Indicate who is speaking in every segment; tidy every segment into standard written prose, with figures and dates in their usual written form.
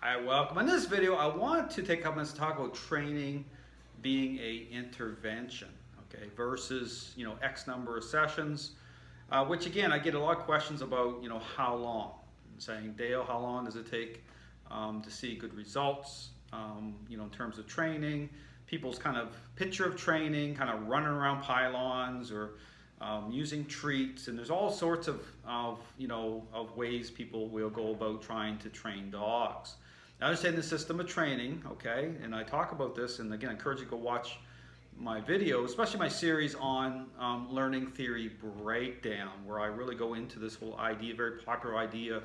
Speaker 1: Hi, welcome. In this video, I want to take a couple minutes to talk about training being a intervention, okay, versus, X number of sessions, which again, I get a lot of questions about, how long. I'm saying, Dale, how long does it take to see good results, in terms of training, people's kind of picture of training, kind of running around pylons or using treats, and there's all sorts of ways people will go about trying to train dogs. Now, understand the system of training, okay, and I talk about this, and again, I encourage you to go watch my video, especially my series on learning theory breakdown, where I really go into this whole idea, very popular idea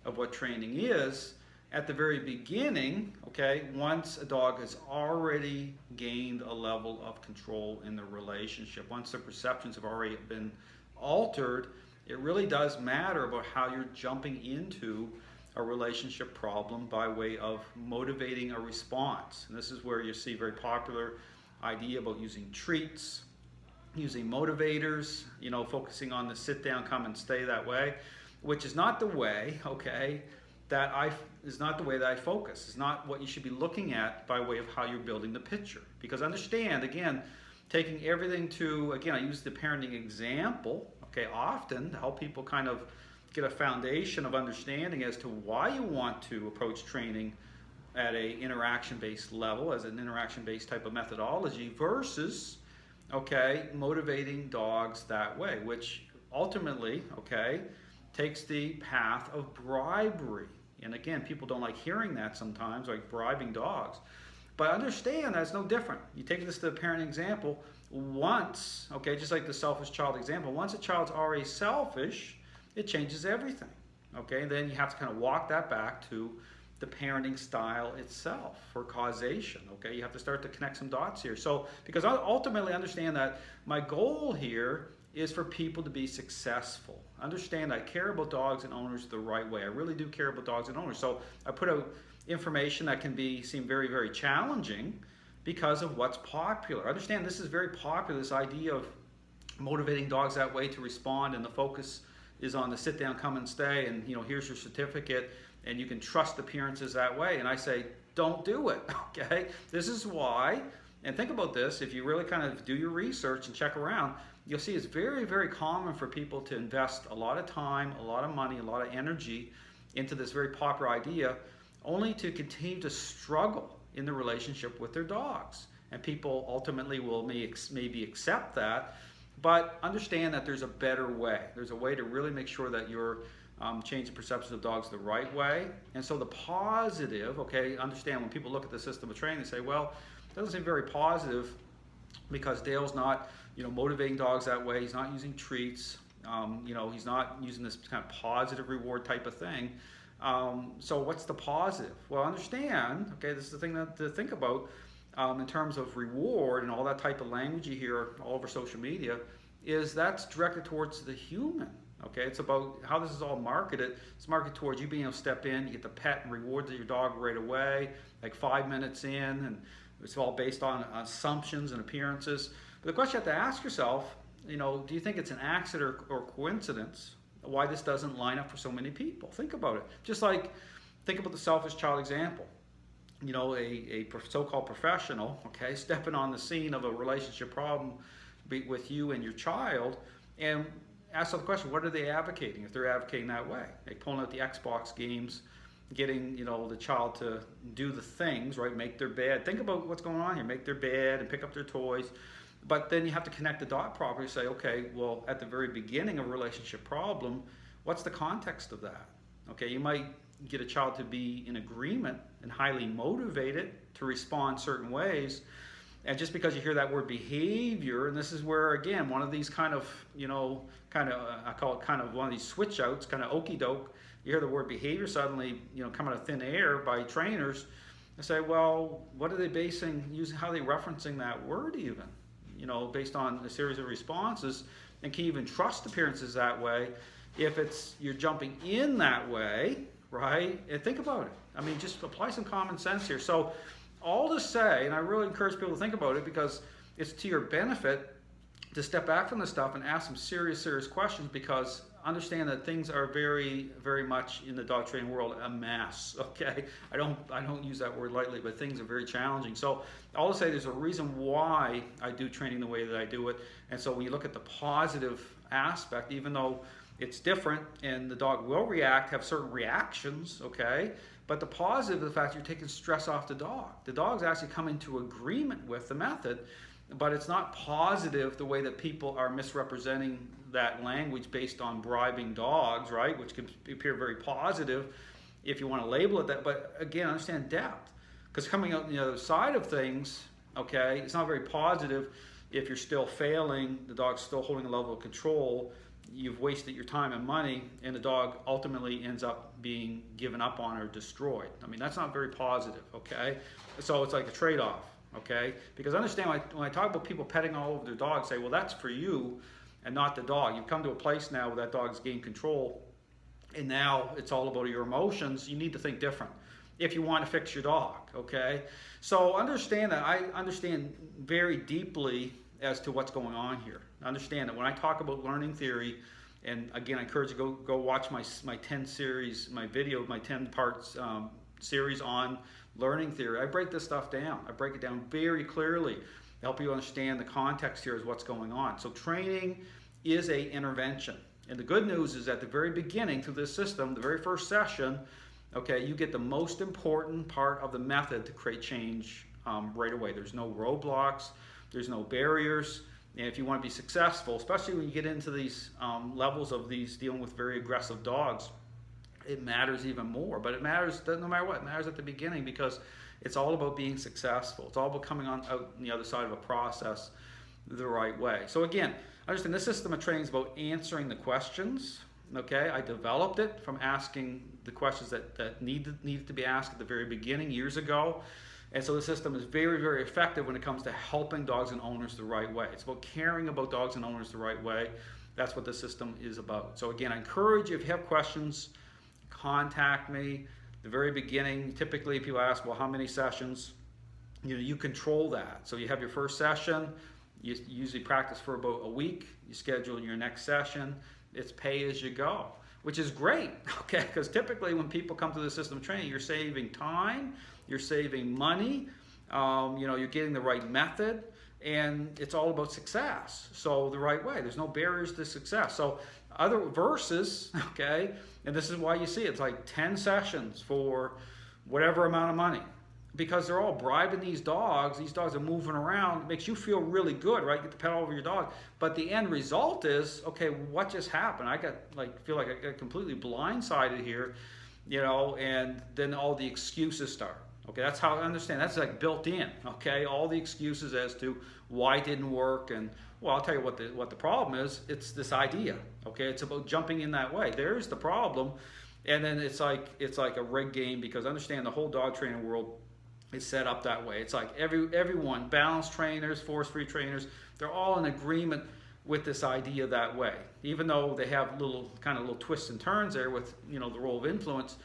Speaker 1: of what training is. At the very beginning, okay, once a dog has already gained a level of control in the relationship, once the perceptions have already been altered, it really does matter about how you're jumping into a relationship problem by way of motivating a response. And this is where you see very popular idea about using treats, using motivators, focusing on the sit down, come and stay that way, which is not the way, okay, is not the way that I focus. It's not what you should be looking at by way of how you're building the picture. Because understand, again, taking everything to, again, I use the parenting example, okay, often to help people kind of get a foundation of understanding as to why you want to approach training at a interaction-based level, as an interaction-based type of methodology versus, okay, motivating dogs that way, which ultimately, okay, takes the path of bribery. And again, people don't like hearing that sometimes, like bribing dogs. But understand that's no different. You take this to the parenting example, once, okay, just like the selfish child example, once a child's already selfish, it changes everything, okay? And then you have to kind of walk that back to the parenting style itself for causation, okay? You have to start to connect some dots here. So, because I ultimately understand that my goal here is for people to be successful. Understand I care about dogs and owners the right way. I really do care about dogs and owners. So I put out information that can seem very, very challenging because of what's popular. Understand this is very popular, this idea of motivating dogs that way to respond, and the focus is on the sit down, come and stay, and here's your certificate, and you can trust appearances that way. And I say, don't do it, okay? This is why, and think about this, if you really kind of do your research and check around, you'll see it's very, very common for people to invest a lot of time, a lot of money, a lot of energy into this very popular idea, only to continue to struggle in the relationship with their dogs. And people ultimately will maybe accept that, but understand that there's a better way. There's a way to really make sure that you're changing perceptions of dogs the right way. And so the positive, okay, understand when people look at the system of training, they say, well, it doesn't seem very positive because Dale's not, motivating dogs that way. He's not using treats. He's not using this kind of positive reward type of thing. So what's the positive? Well, understand, okay, this is the thing to think about in terms of reward and all that type of language you hear all over social media, is that's directed towards the human. Okay, it's about how this is all marketed. It's marketed towards you being able to step in, you get the pet and reward your dog right away, like 5 minutes in, and it's all based on assumptions and appearances. But the question you have to ask yourself, do you think it's an accident or coincidence why this doesn't line up for so many people? Think about it. Just like, think about the selfish child example. A so-called professional, okay, stepping on the scene of a relationship problem with you and your child, and ask the question, what are they advocating if they're advocating that way? Like pulling out the Xbox games, getting, the child to do the things, right, make their bed. Think about what's going on here. Make their bed and pick up their toys. But then you have to connect the dot properly, say, okay, well, at the very beginning of a relationship problem, what's the context of that? Okay, you might get a child to be in agreement and highly motivated to respond certain ways, and just because you hear that word behavior, and this is where, again, one of these I call it kind of one of these switch outs, kind of okey doke, you hear the word behavior suddenly, come out of thin air by trainers, and say, well, what are they how are they referencing that word even? Based on a series of responses, and can you even trust appearances that way if you're jumping in that way, right? And think about it. I mean, just apply some common sense here. So all to say, and I really encourage people to think about it because it's to your benefit to step back from this stuff and ask some serious questions, because understand that things are very, very much in the dog training world a mess. Okay, I don't use that word lightly, but things are very challenging. So I'll say there's a reason why I do training the way that I do it. And so when you look at the positive aspect, even though it's different and the dog will react, have certain reactions, okay, but the positive is the fact you're taking stress off the dog. The dog's actually coming to agreement with the method, but it's not positive the way that people are misrepresenting that language based on bribing dogs, right? Which can appear very positive if you want to label it that. But again, understand depth. Because coming out the other side of things, okay, it's not very positive if you're still failing, the dog's still holding a level of control, you've wasted your time and money, and the dog ultimately ends up being given up on or destroyed. I mean, that's not very positive, okay? So it's like a trade-off. Okay, because understand when I talk about people petting all over their dog, say, well, that's for you and not the dog. You've come to a place now where that dog's gained control, and now it's all about your emotions. You need to think different if you want to fix your dog. Okay, so understand that I understand very deeply as to what's going on here. Understand that when I talk about learning theory, and again, I encourage you to go watch my 10 series, my video, my 10 parts series on learning theory. I break this stuff down. I break it down very clearly to help you understand the context here is what's going on. So training is a intervention. And the good news is at the very beginning through this system, the very first session, okay, you get the most important part of the method to create change right away. There's no roadblocks, there's no barriers. And if you want to be successful, especially when you get into these levels of these dealing with very aggressive dogs, it matters even more. But it matters no matter what. It matters at the beginning because it's all about being successful. It's all about coming out on the other side of a process the right way. So again, understand this system of training is about answering the questions. Okay, I developed it from asking the questions that needed to be asked at the very beginning years ago. And so the system is very, very effective when it comes to helping dogs and owners the right way. It's about caring about dogs and owners the right way. That's what the system is about. So again, I encourage you, if you have questions, contact me. The very beginning, typically people ask, well, how many sessions? You control that. So you have your first session, you usually practice for about a week, you schedule your next session, it's pay as you go, which is great, okay? Because typically when people come to the system training, you're saving time, you're saving money, you're getting the right method, and it's all about success. So the right way, there's no barriers to success. So other versus, okay, and this is why you see it's like 10 sessions for whatever amount of money, because they're all bribing these dogs. These dogs are moving around. It makes you feel really good, right? You get to pet all over your dog. But the end result is, okay, what just happened? I feel like I got completely blindsided here, and then all the excuses start. Okay, that's how I understand. That's like built in. Okay, all the excuses as to why it didn't work, and well, I'll tell you what the problem is. It's this idea. Okay, it's about jumping in that way. There's the problem, and then it's like a rigged game, because understand the whole dog training world is set up that way. It's like everyone, balanced trainers, force-free trainers, they're all in agreement with this idea that way, even though they have little twists and turns there with the role of influence.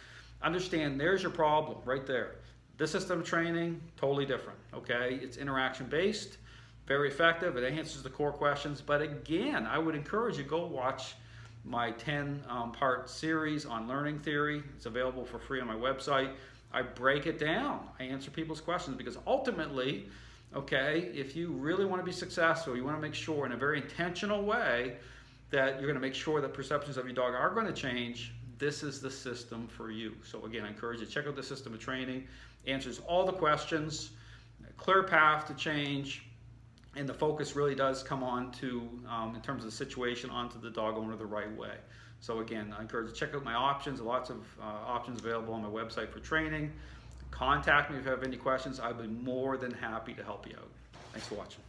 Speaker 1: Understand there's your problem right there. This system of training, totally different, okay? It's interaction based, very effective, it answers the core questions, but again, I would encourage you, go watch my 10 part series on learning theory. It's available for free on my website. I break it down, I answer people's questions, because ultimately, okay, if you really want to be successful, you want to make sure in a very intentional way that you're going to make sure that perceptions of your dog are going to change. This is the system for you. So again, I encourage you to check out the system of training. Answers all the questions, a clear path to change, and the focus really does come on to, in terms of the situation, onto the dog owner the right way. So again, I encourage you to check out my options. Lots of options available on my website for training. Contact me if you have any questions. I'd be more than happy to help you out. Thanks for watching.